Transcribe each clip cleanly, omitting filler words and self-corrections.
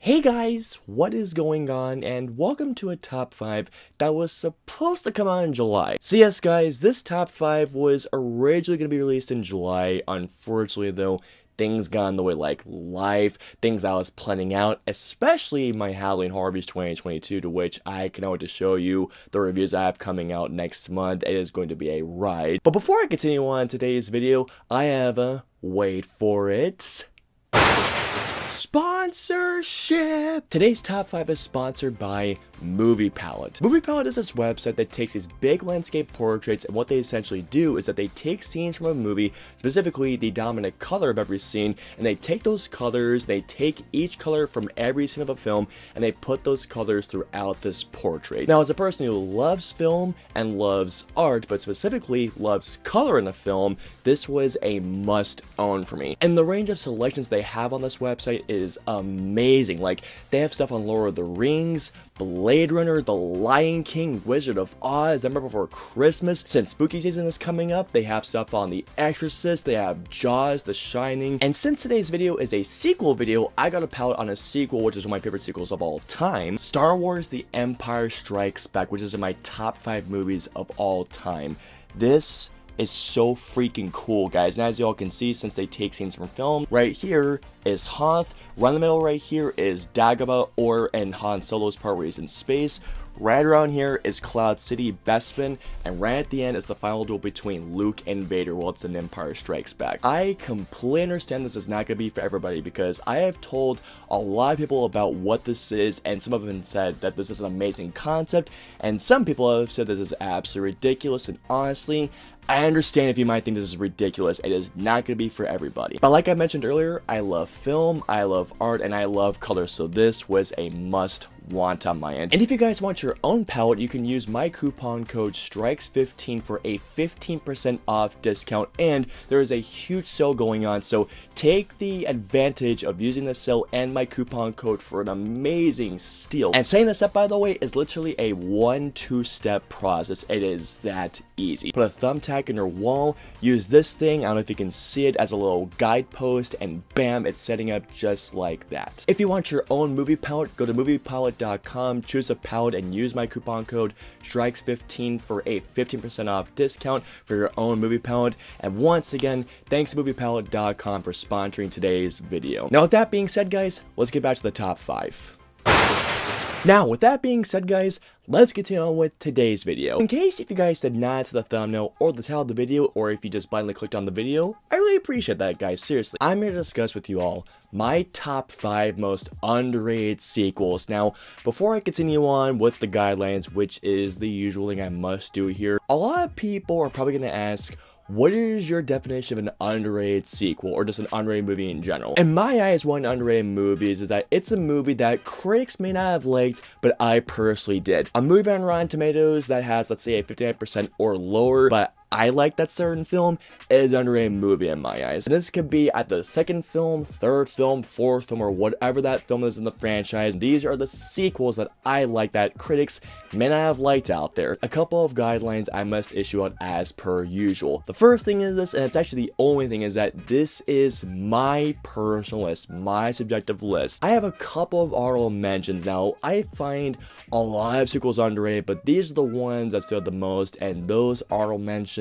Hey guys, what is going on, and welcome to a top 5 that was supposed to come out in July. So yes guys, this top 5 was originally going to be released in July. Unfortunately though, things got in the way, like life, things I was planning out, especially my Halloween Horror Reviews 2022, to which I cannot wait to show you the reviews I have coming out next month. It is going to be a ride. But before I continue on today's video, I have a, wait for it, sponsorship! Today's top 5 is sponsored by Movie Palette. Movie Palette is this website that takes these big landscape portraits, and what they essentially do is that they take scenes from a movie, specifically the dominant color of every scene, and they take those colors, they take each color from every scene of a film, and they put those colors throughout this portrait. Now, as a person who loves film and loves art, but specifically loves color in a film, this was a must-own for me. And the range of selections they have on this website is amazing. Like, they have stuff on Lord of the Rings, Blade Runner, The Lion King, Wizard of Oz, Nightmare Before Christmas. Since spooky season is coming up, they have stuff on The Exorcist, they have Jaws, The Shining, and since today's video is a sequel video, I got a palette on a sequel, which is one of my favorite sequels of all time, Star Wars The Empire Strikes Back, which is in my top 5 movies of all time. This is so freaking cool, guys. And as y'all can see, since they take scenes from film, right here is Hoth, right in the middle right here is Dagobah and Han Solo's part where he's in space. Right around here is Cloud City, Bespin, and right at the end is the final duel between Luke and Vader while it's an Empire Strikes Back. I completely understand this is not going to be for everybody, because I have told a lot of people about what this is, and some of them said that this is an amazing concept, and some people have said this is absolutely ridiculous, and honestly, I understand if you might think this is ridiculous. It is not going to be for everybody. But like I mentioned earlier, I love film, I love art, and I love color, so this was a must want on my end. And if you guys want your own palette, you can use my coupon code STRIKES15 for a 15% off discount, and there is a huge sale going on, so take the advantage of using this sale and my coupon code for an amazing steal. And setting this up, by the way, is literally a 1-2 step process. It is that easy. Put a thumbtack in your wall, use this thing, I don't know if you can see it, as a little guidepost, and bam, it's setting up just like that. If you want your own movie palette, go to moviepalette.com, choose a palette, and use my coupon code STRIKES15 for a 15% off discount for your own movie palette. And once again, thanks to moviepalette.com for sponsoring today's video. Now with that being said, guys, let's get back to the top 5. Now, with that being said, guys, let's continue on with today's video. In case if you guys did not see the thumbnail or the title of the video, or if you just blindly clicked on the video, I really appreciate that, guys. Seriously, I'm here to discuss with you all my top 5 most underrated sequels. Now, before I continue on with the guidelines, which is the usual thing I must do here, a lot of people are probably going to ask, what is your definition of an underrated sequel, or just an underrated movie in general? In my eyes, one underrated movie is that it's a movie that critics may not have liked, but I personally did. A movie on Rotten Tomatoes that has, let's say, a 59% or lower, but I like that certain film, is an underrated movie in my eyes. And this could be at the second film, third film, fourth film, or whatever that film is in the franchise. These are the sequels that I like that critics may not have liked out there. A couple of guidelines I must issue out as per usual. The first thing is this, and it's actually the only thing, is that this is my personal list, my subjective list. I have a couple of honorable mentions. Now, I find a lot of sequels underrated, but these are the ones that stood the most, and those honorable mentions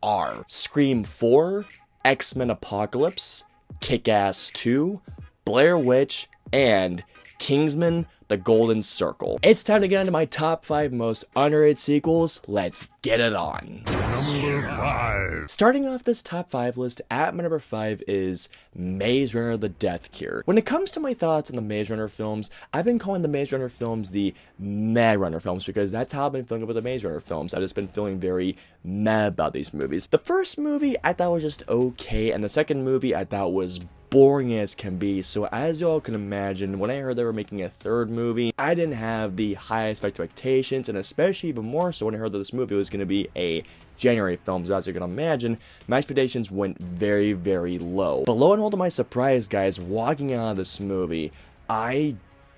are Scream 4, X-Men Apocalypse, Kick-Ass 2, Blair Witch, and Kingsman: The Golden Circle. It's time to get into my top 5 most underrated sequels. Let's get it on. Number 5. Starting off this top 5 list, at my number 5 is Maze Runner: The Death Cure. When it comes to my thoughts on the Maze Runner films, I've been calling the Maze Runner films the Mad Runner films, because that's how I've been feeling about the Maze Runner films. I've just been feeling very mad about these movies. The first movie I thought was just okay, and the second movie I thought was boring as can be. So as y'all can imagine, when I heard they were making a third movie, I didn't have the highest expectations, and especially even more so when I heard that this movie was going to be a January film. So as you can imagine, my expectations went very, very low. But lo and behold, to my surprise, guys, walking out of this movie, I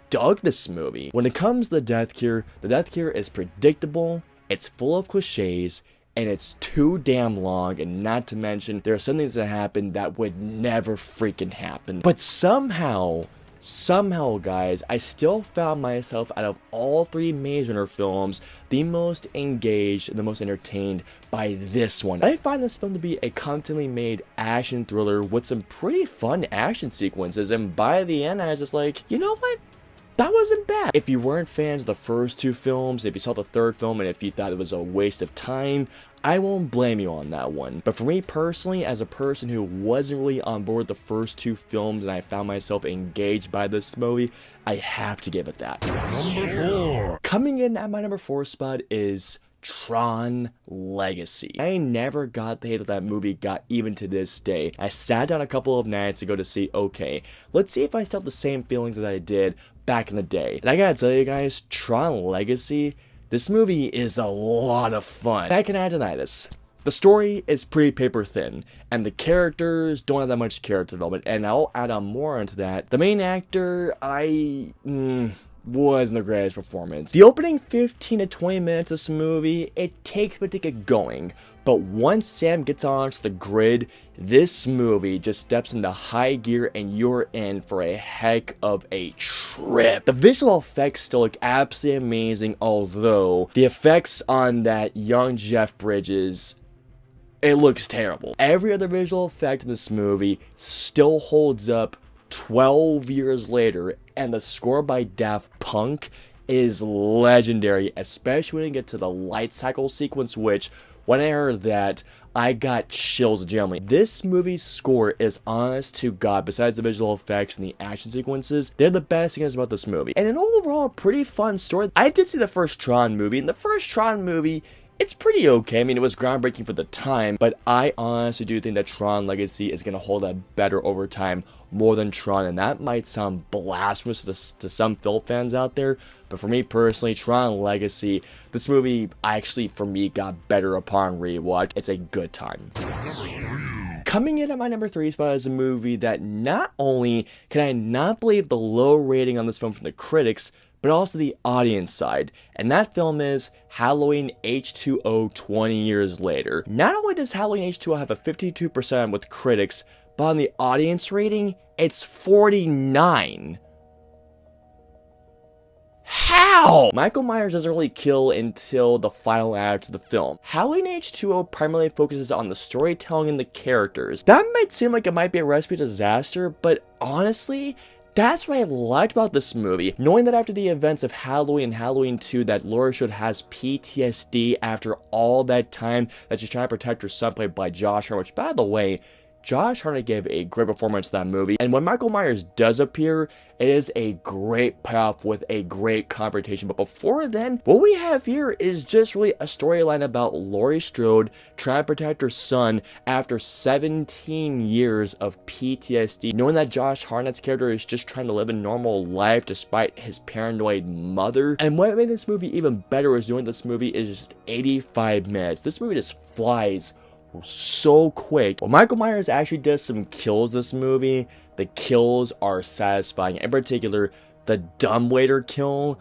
dug this movie. When it comes to the Death Cure is predictable, it's full of cliches, and it's too damn long, and not to mention there are some things that happen that would never freaking happen. But somehow somehow, guys, I still found myself, out of all three Maze Runner films, the most engaged and the most entertained by this one. I find this film to be a competently made action thriller with some pretty fun action sequences, and by the end I was just like, you know what? That wasn't bad. If you weren't fans of the first two films, if you saw the third film and if you thought it was a waste of time, I won't blame you on that one. But for me personally, as a person who wasn't really on board with the first two films and I found myself engaged by this movie, I have to give it that. Number 4. Coming in at my number 4 spot is Tron Legacy. I never got the hate of that movie got even to this day. I sat down a couple of nights ago to see, okay, let's see if I still have the same feelings that I did back in the day. And I gotta tell you guys, Tron Legacy, this movie is a lot of fun. I cannot deny this. The story is pretty paper thin, and the characters don't have that much character development, and I'll add on more onto that. The main actor, wasn't the greatest performance. The opening 15 to 20 minutes of this movie, it takes a bit to get going, but once Sam gets onto the grid, this movie just steps into high gear and you're in for a heck of a trip. The visual effects still look absolutely amazing, although the effects on that young Jeff Bridges, it looks terrible. Every other visual effect in this movie still holds up 12 years later, and the score by Daft Punk is legendary, especially when you get to the light cycle sequence, which, when I heard that, I got chills generally. This movie's score is honest to God. Besides the visual effects and the action sequences, they're the best things about this movie. And an overall pretty fun story. I did see the first Tron movie, and the first Tron movie, it's pretty okay. I mean, it was groundbreaking for the time, but I honestly do think that Tron Legacy is going to hold up better over time, more than Tron, and that might sound blasphemous to some film fans out there, but for me personally, Tron Legacy, this movie actually, for me, got better upon rewatch. It's a good time. Coming in at my number 3 spot is a movie that not only can I not believe the low rating on this film from the critics, but also the audience side, and that film is Halloween H2O 20 years later. Not only does Halloween H2O have a 52% with critics, but on the audience rating, it's 49. How? Michael Myers doesn't really kill until the final act of the film. Halloween H2O primarily focuses on the storytelling and the characters. That might seem like it might be a recipe for disaster, but honestly, that's what I liked about this movie. Knowing that after the events of Halloween and Halloween 2 that Laurie Strode has PTSD after all that time that she's trying to protect her son, played by Josh Hartnett, which, by the way, Josh Hartnett gave a great performance in that movie. And when Michael Myers does appear, it is a great payoff with a great confrontation. But before then, what we have here is just really a storyline about Laurie Strode trying to protect her son after 17 years of PTSD. Knowing that Josh Hartnett's character is just trying to live a normal life despite his paranoid mother. And what made this movie even better is knowing this movie is just 85 minutes. This movie just flies so quick. Well, Michael Myers actually does some kills this movie. The kills are satisfying. In particular, the dumbwaiter kill,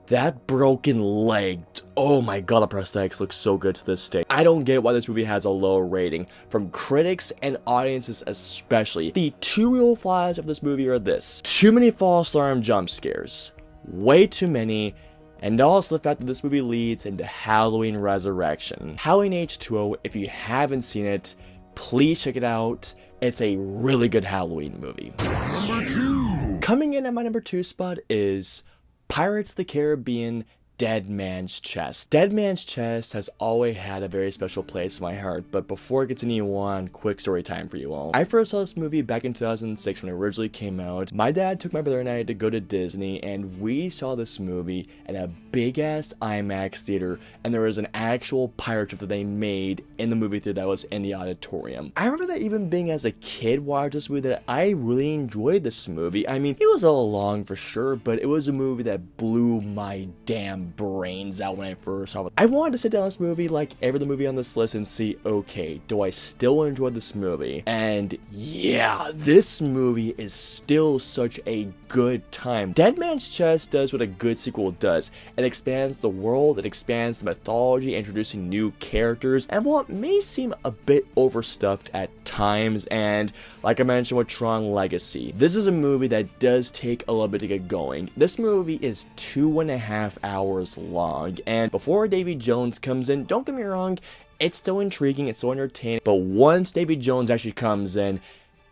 that broken leg. Oh my god, the prosthetics look so good to this day. I don't get why this movie has a low rating, from critics and audiences especially. The two real flaws of this movie are this: too many false alarm jump scares, way too many, and also the fact that this movie leads into Halloween Resurrection. Halloween H2O, if you haven't seen it, please check it out. It's a really good Halloween movie. Number 2. Coming in at my number 2 spot is Pirates of the Caribbean: Dead Man's Chest. Dead Man's Chest has always had a very special place in my heart, but before it continue on, quick story time for you all. I first saw this movie back in 2006 when it originally came out. My dad took my brother and I to go to Disney, and we saw this movie in a big-ass IMAX theater, and there was an actual pirate ship that they made in the movie theater that was in the auditorium. I remember that even being as a kid watching this movie, that I really enjoyed this movie. I mean, it was a little long for sure, but it was a movie that blew my damn brains out when I first saw it. I wanted to sit down this movie like every other movie on this list and see, okay, do I still enjoy this movie? And yeah, this movie is still such a good time. Dead Man's Chest does what a good sequel does. It expands the world, it expands the mythology, introducing new characters, and while it may seem a bit overstuffed at times, and like I mentioned with Tron Legacy, this is a movie that does take a little bit to get going. This movie is 2.5 hours long, and before Davy Jones comes in, don't get me wrong, it's still intriguing, it's still entertaining, but once Davy Jones actually comes in,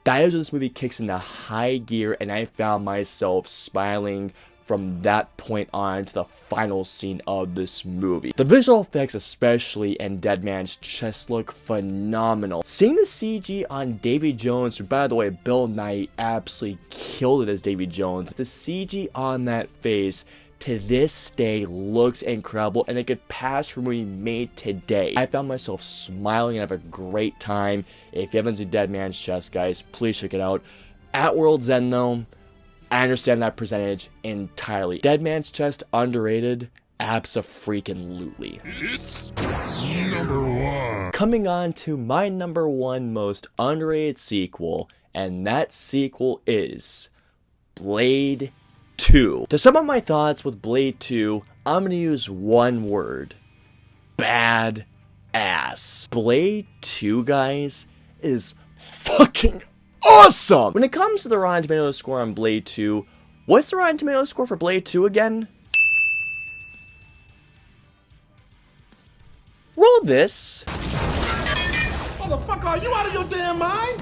that is when this movie kicks into high gear, and I found myself smiling from that point on to the final scene of this movie. The visual effects, especially in Dead Man's Chest, look phenomenal. Seeing the CG on Davy Jones, who by the way, Bill Nye absolutely killed it as Davy Jones, the CG on that face to this day looks incredible, and it could pass for a movie made today. I found myself smiling and have a great time. If you haven't seen Dead Man's Chest, guys, please check it out. At World's End though, I understand that percentage entirely. Dead Man's Chest underrated? Abso-freaking-lutely. It's #1. Coming on to my #1 most underrated sequel, and that sequel is Blade 2. To sum up my thoughts with Blade 2, I'm gonna use one word. Bad ass. Blade 2, guys, is fucking awesome! When it comes to the Rotten Tomatoes score on Blade 2, what's the Rotten Tomatoes score for Blade 2 again? Roll this. Motherfucker, are you out of your damn mind?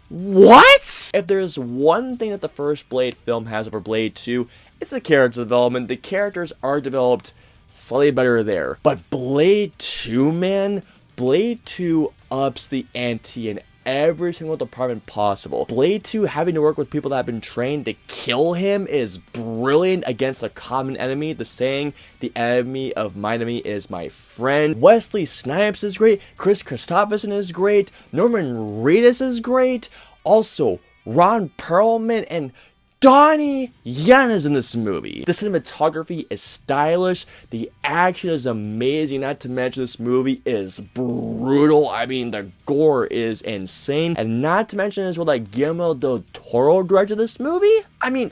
What? If there's one thing that the first Blade film has over Blade 2, it's the character development. The characters are developed slightly better there. But Blade 2, man, Blade 2 ups the ante in every single department possible. Blade 2 having to work with people that have been trained to kill him is brilliant against a common enemy. The saying, the enemy of my enemy is my friend. Wesley Snipes is great. Chris Christopherson is great. Norman Reedus is great. Also, Ron Perlman and Donnie Yen is in this movie. The cinematography is stylish, the action is amazing, not to mention this movie is brutal. I mean, the gore is insane, and not to mention as well that Guillermo del Toro directed this movie. I mean,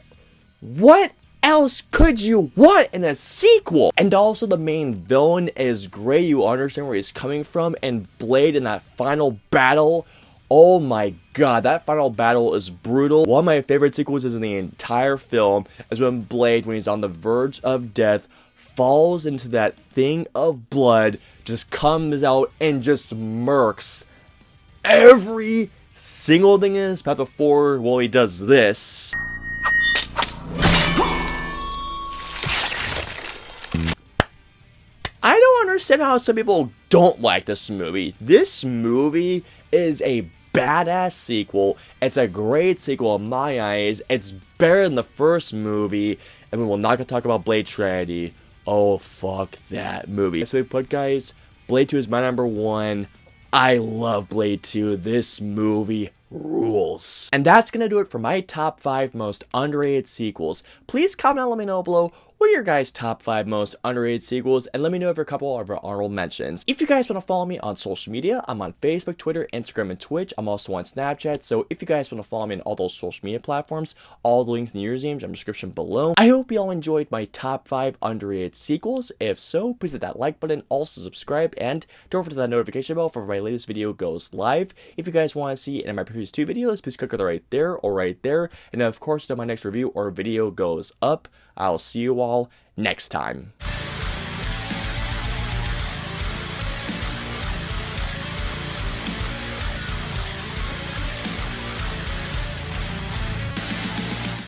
what else could you want in a sequel? And also the main villain is great, you understand where he's coming from, and Blade in that final battle, oh my god, that final battle is brutal. One of my favorite sequences in the entire film is when Blade, when he's on the verge of death, falls into that thing of blood, just comes out and just murks every single thing in his path before, well, he does this. I don't understand how some people don't like this movie. This movie is a badass sequel. It's a great sequel in my eyes. It's better than the first movie, and we will not gonna talk about Blade Trinity. Oh, fuck that movie. So we put, guys, Blade 2 is my #1. I love Blade 2. This movie rules. And that's gonna do it for my top 5 most underrated sequels. Please comment and let me know below, what are your guys' top 5 most underrated sequels, and let me know if you're a couple of our honorable mentions. If you guys want to follow me on social media, I'm on Facebook, Twitter, Instagram, and Twitch. I'm also on Snapchat, so if you guys want to follow me on all those social media platforms, all the links in the usernames are in the description below. I hope you all enjoyed my top 5 underrated sequels. If so, please hit that like button, also subscribe, and don't forget that notification bell for when my latest video goes live. If you guys want to see any of my previous 2 videos, please click either right there or right there, and of course, until my next review or video goes up, I'll see you all next time.